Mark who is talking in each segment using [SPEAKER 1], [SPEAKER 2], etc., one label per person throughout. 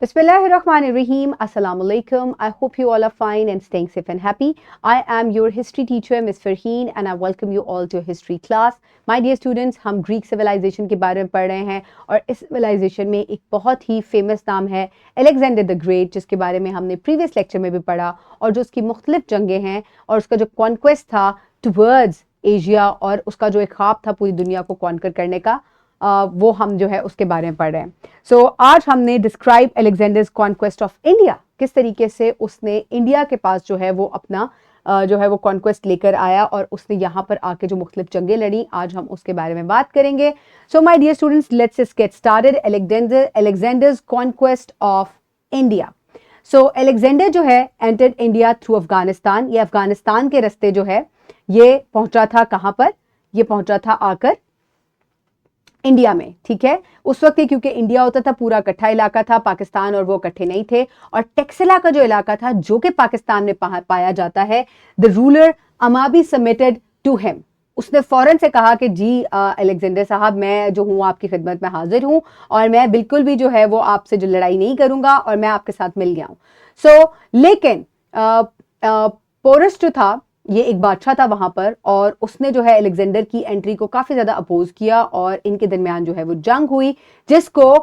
[SPEAKER 1] Bismillahirrahmanirrahim. Assalamu alaikum. I hope you all are fine and staying safe and happy. I am your history teacher, Ms. Farheen, and I welcome you all to a history class. My dear students, हम Greek civilisation के बारे में पढ़ रहे हैं और इस civilisation में एक बहुत ही फेमस नाम है अलेक्जेंडर द ग्रेट, जिसके बारे में हमने प्रीवियस लेक्चर में भी पढ़ा और जो उसकी मुख्तलिफ जंगें हैं और उसका जो कॉन्क्वेस्ट था टुवर्ड्स एशिया और उसका जो एक ख्वाब था पूरी दुनिया को कॉन्कर करने का, वो हम जो है उसके बारे में पढ़ रहे हैं. सो आज हमने describe Alexander's conquest of India, किस तरीके से उसने इंडिया के पास जो है वो अपना जो है वो कॉन्क्वेस्ट लेकर आया और उसने यहाँ पर आके जो मुख्तलिफ जंगें लड़ी, आज हम उसके बारे में बात करेंगे. So my dear students, let's just get started. Alexander's conquest of India. So Alexander जो है एंटर्ड इंडिया थ्रू अफगानिस्तान. ये अफगानिस्तान के रास्ते जो है ये पहुंचा था कहाँ पर, ये पहुंचा था आकर इंडिया में. ठीक है, उस वक्त क्योंकि इंडिया होता था पूरा इकट्ठा इलाका था, पाकिस्तान और वो इकट्ठे नहीं थे. और टेक्सिला का जो इलाका था जो कि पाकिस्तान में पाया जाता है, द रूलर अमाबी सबमिटेड टू हिम. उसने फौरन से कहा कि जी अलेक्जेंडर साहब, मैं जो हूँ आपकी खिदमत में हाजिर हूँ और मैं बिल्कुल भी जो है वो आपसे जो लड़ाई नहीं करूंगा और मैं आपके साथ मिल गया हूँ. सो लेकिन पोरस जो था ये एक बादशाह था वहां पर और उसने जो है अलेक्जेंडर की एंट्री को काफी ज्यादा अपोज किया और इनके दरमियान जो है वो जंग हुई, जिसको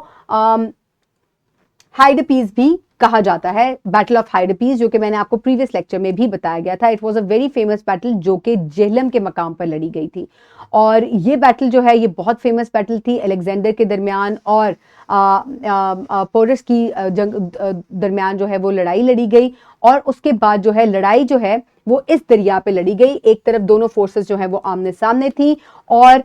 [SPEAKER 1] हाइडपीस भी कहा जाता है. बैटल ऑफ हाइडपीस, जो कि मैंने आपको प्रीवियस लेक्चर में भी बताया गया था. It was a very famous battle जो कि जेहलम के मकाम पर लड़ी गई थी और ये बैटल जो है ये बहुत फेमस बैटल थी अलेक्जेंडर के दरमियान और पोरस की दरमियान जो है वो लड़ाई लड़ी गई. और उसके बाद जो है लड़ाई जो है वो इस दरिया पे लड़ी गई. एक तरफ दोनों फोर्सेस जो है वो आमने सामने थी और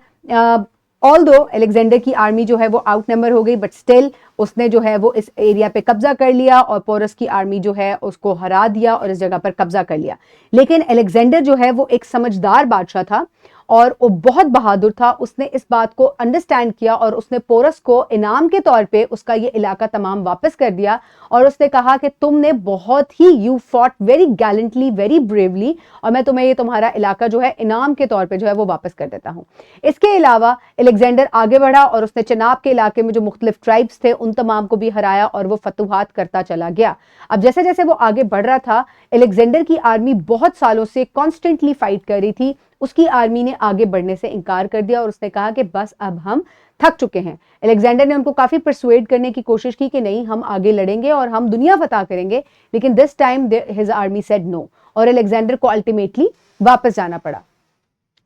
[SPEAKER 1] ऑल्दो अलेक्जेंडर की आर्मी जो है वो आउट नंबर हो गई, बट स्टिल उसने जो है वो इस एरिया पे कब्जा कर लिया और पोरस की आर्मी जो है उसको हरा दिया और इस जगह पर कब्जा कर लिया. लेकिन अलेक्जेंडर जो है वो एक समझदार बादशाह था और वो बहुत बहादुर था. उसने इस बात को अंडरस्टैंड किया और उसने पोरस को इनाम के तौर पे उसका ये इलाका तमाम वापस कर दिया और उसने कहा कि तुमने बहुत ही you fought very gallantly, very bravely, और मैं तुम्हें ये तुम्हारा इलाका जो है इनाम के तौर पे जो है वो वापस कर देता हूँ. इसके अलावा अलेक्जेंडर आगे बढ़ा और उसने चनाब के इलाके में जो मुख्तलिफ ट्राइब्स थे उन तमाम को भी हराया और वो फतुहात करता चला गया. अब जैसे जैसे वो आगे बढ़ रहा था, अलेक्जेंडर की आर्मी बहुत सालों से कॉन्स्टेंटली फाइट कर रही थी. उसकी आर्मी ने आगे बढ़ने से इनकार कर दिया और उसने कहा कि बस अब हम थक चुके हैं. अलेक्जेंडर ने उनको काफी परसुएड करने की कोशिश की कि नहीं, हम आगे लड़ेंगे और हम दुनिया फतह करेंगे, लेकिन this time his army said no और अलेक्जेंडर को अल्टीमेटली वापस जाना पड़ा.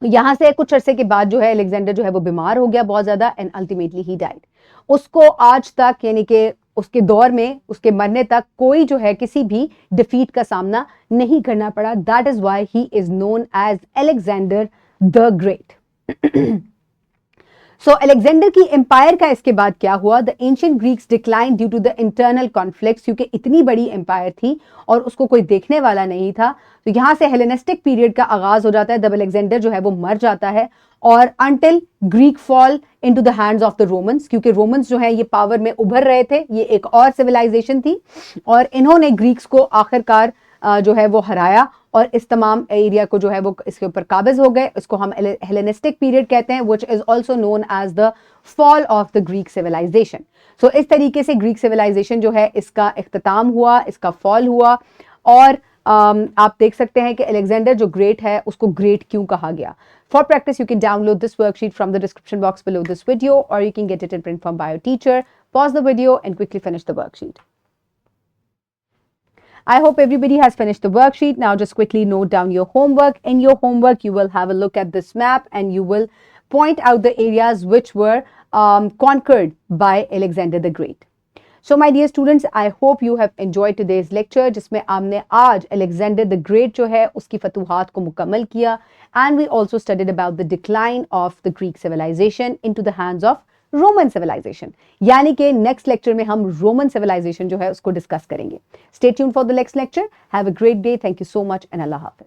[SPEAKER 1] यहां से कुछ अरसे के बाद जो है अलेक्जेंडर जो है वो बीमार हो गया बहुत ज्यादा एंड अल्टीमेटली ही डाइड. उसको आज तक, यानी कि उसके दौर में, उसके मरने तक कोई जो है किसी भी डिफीट का सामना नहीं करना पड़ा. That is why he is known as Alexander the Great. So Alexander की एम्पायर का इसके बाद क्या हुआ? The ancient Greeks decline due to the internal conflicts, क्योंकि इतनी बड़ी एम्पायर थी और उसको कोई देखने वाला नहीं था. तो यहां से हेलेनिस्टिक पीरियड का आगाज हो जाता है जब अलेक्जेंडर जो है वो मर जाता है और until Greek fall into the hands of the Romans, क्योंकि रोमन्स जो है ये पावर में उभर रहे थे, ये एक और सिविलाइजेशन थी और इन्होंने ग्रीक्स को आखिरकार जो है वो हराया और इस तमाम एरिया को जो है वो इसके ऊपर काबिज हो गए. इसको हम हेलेनिस्टिक पीरियड कहते हैं, which is also known as the fall of the Greek civilisation. So इस तरीके से ग्रीक सिविलाइजेशन जो है इसका इख्तिताम हुआ, इसका फॉल हुआ. और आप देख सकते हैं कि अलेक्जेंडर जो ग्रेट है उसको ग्रेट क्यों कहा गया. For practice you can download this worksheet from the description box below this video और you can get it in print from by your teacher. Pause the video and quickly finish the worksheet. I hope everybody has finished the worksheet. Now just quickly note down your homework. In your homework, you will have a look at this map and you will point out the areas which were conquered by Alexander the Great. So my dear students, I hope you have enjoyed today's lecture, जिसमें हमने आज Alexander the Great जो है उसकी फतुहात को मुकम्मल किया and we also studied about the decline of the Greek civilization into the hands of Roman civilisation. यानी कि नेक्स्ट लेक्चर में हम रोमन सिविलाइजेशन जो है उसको डिस्कस करेंगे. Stay tuned for the next lecture. Have a great day. Thank you so much and Allah Hafiz.